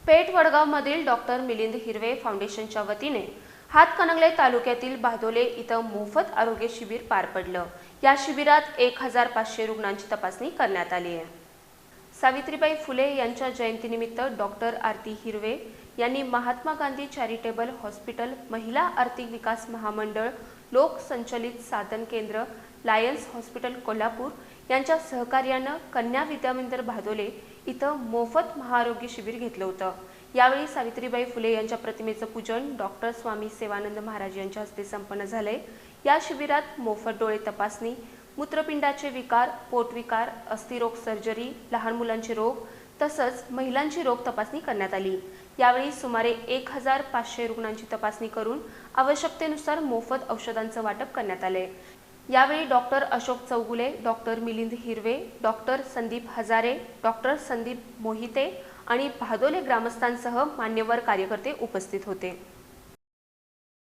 पेठ वडगावमधील doctor Milind हिरवे फाउंडेशनच्या वतीने हातकणंगले तालुक्यातील बादोले इथं मोफत आरोग्य शिबिर पार पडलं। या शिबिरात 1500 रुग्णांची तपासणी करण्यात आली आहे। सावित्रीबाई फुले यांच्या जयंतीनिमित्त डॉक्टर आरती हिरवे यांनी महात्मा गांधी चॅरिटेबल हॉस्पिटल, महिला आर्थिक विकास महामंडळ, लोक संचलित साधन केंद्र, लायन्स हॉस्पिटल कोल्हापूर यांच्या सहकार्यानं कन्या विद्यामंदिर बादोले इथं मोफत महाआरोग्य शिबिर घेतलं होतं। यावेळी सावित्रीबाई फुले यांच्या प्रतिमेचं पूजन डॉक्टर स्वामी सेवानंद महाराज यांच्या हस्ते संपन्न झाले। या शिबिरात मोफत डोळे तपासणी, मूत्रपिंडाचे विकार, पोटविकार, अस्थिरोग सर्जरी, लहान मुलांचे रोग तसंच महिलांची रोग तपासणी करण्यात आली। यावेळी सुमारे 1500 रुग्णांची तपासणी करून आवश्यकतेनुसार मोफत औषधांचं वाटप करण्यात आले। यावेळी डॉक्टर अशोक चौगुले, डॉक्टर मिलिंद हिरवे, डॉक्टर संदीप हजारे, डॉक्टर संदीप मोहिते आणि बादोले ग्रामस्थांसह मान्यवर कार्यकर्ते उपस्थित होते।